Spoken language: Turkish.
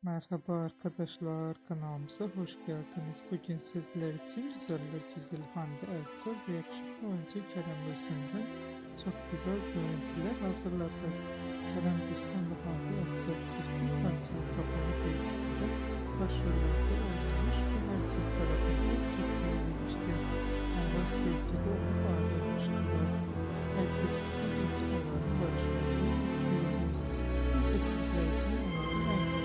Merhaba arkadaşlar, kanalımıza hoş geldiniz. Bugün sizler için güzeller güzel Hande Erçel ve yakışıklı oyuncu Kerem Bürsin'den çok güzel görüntüler hazırladık. Kerem Bürsin ve Hande Erçel çifti Saçma Kapalı dizisinde başrollerde oynamış ve herkes tarafından çok beğenilmişti. Onlar sevgili olup ayrılmıştılar. Herkes gibi ilk onların barışmasını bekliyoruz. Biz de sizler için onların en